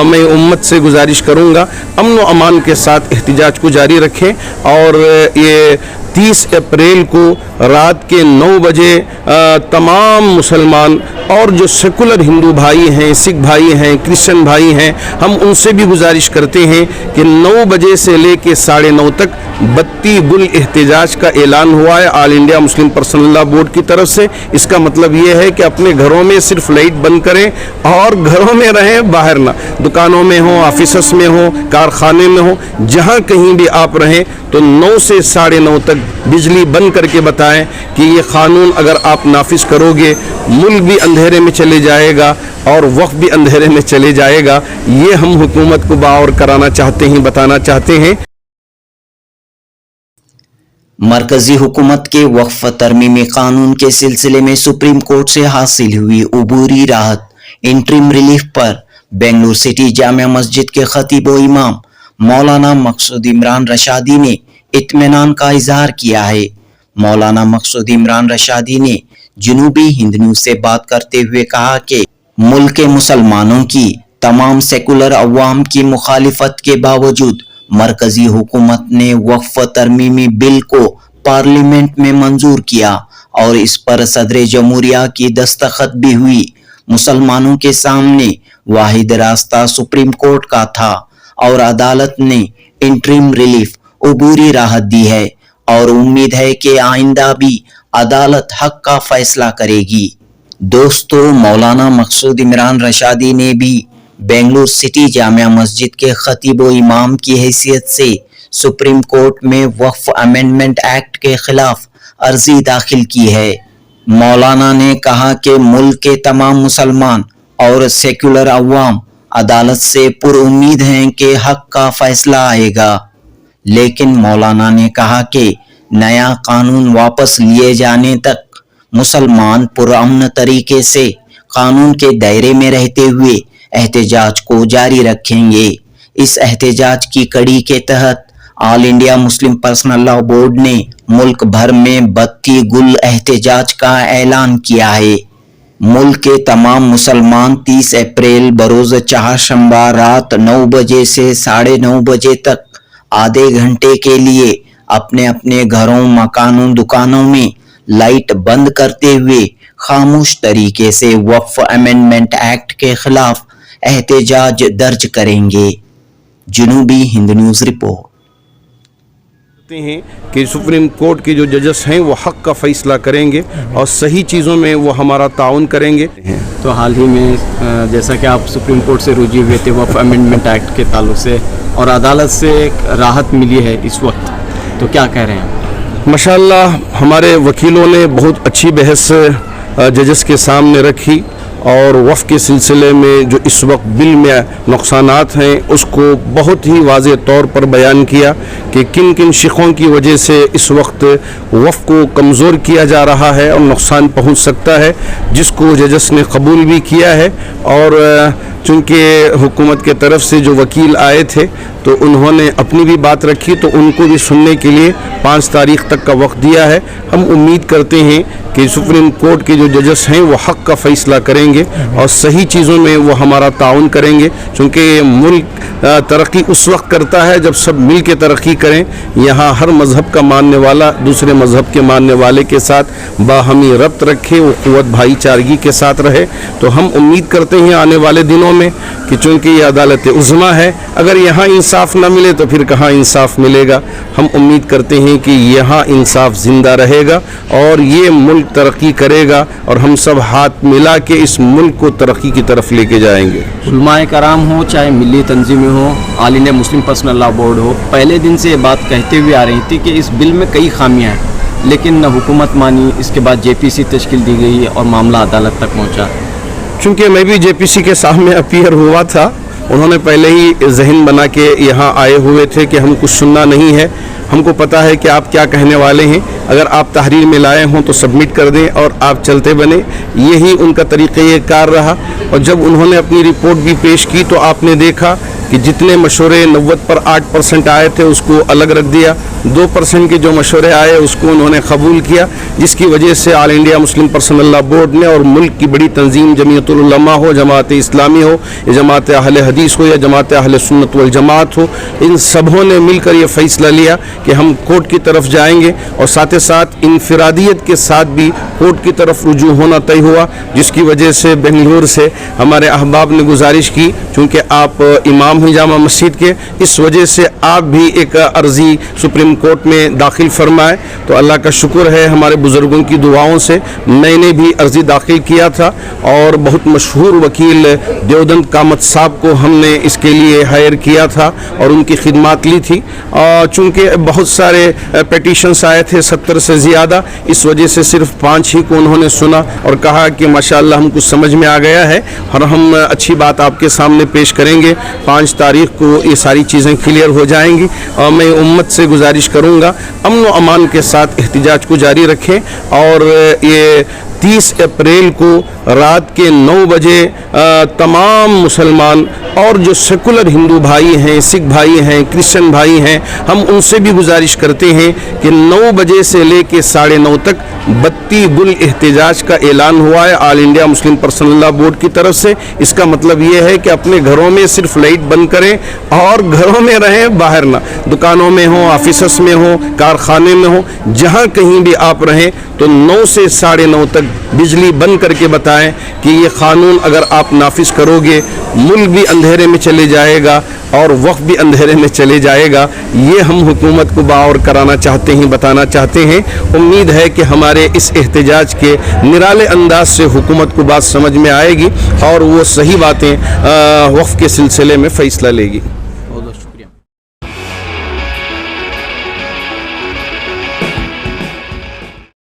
मैं उम्मत से गुजारिश करूँगा अमन व अमान के साथ एहतिजाज को जारी रखें और ये 30 अप्रैल को रात के 9 बजे तमाम मुसलमान और जो सेकुलर हिंदू भाई हैं, सिख भाई हैं, क्रिश्चियन भाई हैं, हम उनसे भी गुजारिश करते हैं कि 9 बजे से लेके 9:30 तक बत्ती गुल एहतिजाज का ऐलान हुआ है all India Muslim personal law board की तरफ से। इसका मतलब ये है कि अपने घरों में सिर्फ लाइट बंद करें और घरों में रहें, बाहर ना, दुकानों में हो, ऑफिस में हो, कारखाने में हो, जहाँ कहीं भी आप रहें तो 9 से 9:30 तक बिजली बंद करके बताएं कि ये क़ानून अगर आप नाफिज करोगे मुल्क भी अंधेरे में चले जाएगा और वक्त भी अंधेरे में चले जाएगा। ये हम हुकूमत को बावर कराना चाहते हैं, बताना चाहते हैं। मरकजी हुकूमत के वक्फ तरमीमी कानून के सिलसिले में सुप्रीम कोर्ट से हासिल हुई अबूरी राहत इंटरिम रिलीफ पर बेंगलुरु सिटी जामिया मस्जिद के खतीब व इमाम मौलाना मकसूद इमरान रशादी ने इत्मीनान का इजहार किया है। मौलाना मकसूद इमरान रशादी ने जनूबी हिंद न्यूज़ से बात करते हुए कहा कि मुल्क के मुसलमानों की तमाम सेकुलर अवाम की मुखालिफत के बावजूद मरकजी हुकूमत ने वक्फ तरमीमी बिल को पार्लियामेंट में मंजूर किया और इस पर सदर जमहूरिया की दस्तखत भी हुई। मुसलमानों के सामने वाहिद रास्ता सुप्रीम कोर्ट का था और अदालत ने इंटरिम रिलीफ अबूरी राहत दी है और उम्मीद है कि आइंदा भी अदालत हक का फैसला करेगी। दोस्तों, मौलाना मकसूद इमरान रशादी ने भी बेंगलुरु सिटी जामिया मस्जिद के खतीब व इमाम की हैसियत से सुप्रीम कोर्ट में वक्फ अमेंडमेंट एक्ट के खिलाफ अर्जी दाखिल की है। मौलाना ने कहा कि मुल्क के तमाम मुसलमान और सेकुलर अवाम अदालत से पुरुम्मीद हैं कि हक का फैसला आएगा, लेकिन मौलाना ने कहा कि नया कानून वापस लिए जाने तक मुसलमान पुरअमन तरीके से कानून के दायरे में रहते हुए एहतजाज को जारी रखेंगे। इस एहतजाज की कड़ी के तहत all India Muslim personal law board ने मुल्क भर में बत्ती गुल एहतजाज का ऐलान किया है। मुल्क के तमाम मुसलमान 30 अप्रैल बरोज चाहशंबा रात 9 बजे से 9:30 बजे तक आधे घंटे के लिए अपने अपने घरों, मकानों, दुकानों में लाइट बंद करते हुए खामोश तरीके से वक्फ अमेंडमेंट एक्ट के खिलाफ एहतजाज दर्ज करेंगे। जनूबी हिंद न्यूज़ रिपोर्ट हैं कि सुप्रीम कोर्ट के जो जजेस हैं वो हक का फैसला करेंगे और सही चीज़ों में वो हमारा ताउन करेंगे। तो हाल ही में जैसा कि आप सुप्रीम कोर्ट से रुजू हुए थे वक्फ अमेंडमेंट एक्ट के ताल्लुक से और अदालत से एक राहत मिली है इस वक्त, तो क्या कह रहे हैं? माशाअल्लाह हमारे वकीलों ने बहुत अच्छी बहस जजेस के सामने रखी और वफ़ के सिलसिले में जो इस वक्त बिल में नुकसानात हैं उसको बहुत ही वाज़ेह तौर पर बयान किया कि किन किन शिकों की वजह से इस वक्त वफ़ को कमज़ोर किया जा रहा है और नुकसान पहुंच सकता है, जिसको जजेस ने कबूल भी किया है। और चूँकि हुकूमत के तरफ से जो वकील आए थे तो उन्होंने अपनी भी बात रखी, तो उनको भी सुनने के लिए 5 तारीख तक का वक्त दिया है। हम उम्मीद करते हैं कि सुप्रीम कोर्ट के जो जजेस हैं वो हक़ का फ़ैसला करेंगे और सही चीज़ों में वो हमारा ताउन करेंगे, क्योंकि मुल्क तरक्की उस वक्त करता है जब सब मिल के तरक्की करें। यहाँ हर मज़हब का मानने वाला दूसरे मज़हब के मानने वाले के साथ बाहमी रब्त रखे, वो क़ुव्वत भाईचारगी के साथ रहे। तो हम उम्मीद करते हैं आने वाले दिनों में कि चूँकि ये अदालत उज़्मा है, अगर यहाँ इंसाफ न मिले तो फिर कहाँ इंसाफ मिलेगा। हम उम्मीद करते हैं कि यहाँ इंसाफ ज़िंदा रहेगा और ये मुल्क तरक्की करेगा और हम सब हाथ मिला के इस मुल्क को तरक्की की तरफ लेके जाएंगे। उलमाए कराम हो, चाहे मिली तंजीमें हो, all India Muslim personal law board हो, पहले दिन से ये बात कहते हुए आ रही थी कि इस बिल में कई खामियां हैं, लेकिन न हुकूमत मानी। इसके बाद JPC तश्कील दी गई और मामला अदालत तक पहुँचा। चूँकि मैं भी JPC के सामने अपीयर हुआ था, उन्होंने पहले ही जहन बना के यहाँ आए हुए थे कि हम कुछ सुनना नहीं है, हमको पता है कि आप क्या कहने वाले हैं, अगर आप तहरीर में लाए हों तो सबमिट कर दें और आप चलते बने। यही उनका तरीक़े कार रहा। और जब उन्होंने अपनी रिपोर्ट भी पेश की तो आपने देखा कि जितने मशवरे 90 पर 8% आए थे उसको अलग रख दिया, 2% के जो मशवरे आए उसको उन्होंने कबूल किया, जिसकी वजह से all India Muslim personal law board ने और मुल्क की बड़ी तंजीम जमीयतुल उलमा हो, जमात इस्लामी हो, या जमात अहले हदीस हो, या जमात अहले सुन्नत वल जमात हो, इन सबों ने मिलकर ये फैसला लिया कि हम कोर्ट की तरफ जाएंगे और साथ ही साथ इनफरादियत के साथ भी कोर्ट की तरफ रुजू होना तय हुआ, जिसकी वजह से बेंगलुरु से हमारे अहबाब ने गुजारिश की, चूँकि आप इमाम हैं जामा मस्जिद के, इस वजह से आप भी एक अर्ज़ी सुप्रीम कोर्ट में दाखिल फरमाए। तो अल्लाह का शुक्र है हमारे बुज़ुर्गों की दुआओं से मैंने भी अर्ज़ी दाखिल किया था और बहुत मशहूर वकील देवदंत कामत साहब को हमने इसके लिए हायर किया था और उनकी खिदमात ली थी। चूँकि बहुत सारे पेटिशंस आए थे 70 से ज़्यादा, इस वजह से सिर्फ 5 ही को उन्होंने सुना और कहा कि माशाअल्लाह हमको समझ में आ गया है और हम अच्छी बात आपके सामने पेश करेंगे, 5 तारीख को ये सारी चीज़ें क्लियर हो जाएंगी। और मैं उम्मत से गुजारिश करूँगा अमन व अमान के साथ एहतिजाज को जारी रखें और ये 30 अप्रैल को रात के 9 बजे तमाम मुसलमान और जो सेकुलर हिंदू भाई हैं, सिख भाई हैं, क्रिश्चियन भाई हैं, हम उनसे भी गुजारिश करते हैं कि 9 बजे से लेके 9:30 तक बत्ती गुल एहतिजाज का ऐलान हुआ है all India Muslim personal law board की तरफ से। इसका मतलब ये है कि अपने घरों में सिर्फ लाइट बंद करें और घरों में रहें, बाहर ना, दुकानों में हो, ऑफिस में हो, कारखाने में हो, जहाँ कहीं भी आप रहें तो 9 से 9:30 तक बिजली बंद करके बताएं कि ये क़ानून अगर आप नाफिज करोगे मुल्क भी अंधेरे में चले जाएगा और वक्त भी अंधेरे में चले जाएगा। ये हम हुकूमत को बावर कराना चाहते हैं, बताना चाहते हैं। उम्मीद है कि हमारे इस एहतजाज के निराले अंदाज से हुकूमत को बात समझ में आएगी और वो सही बातें वक्फ के सिलसिले में फ़ैसला लेगी।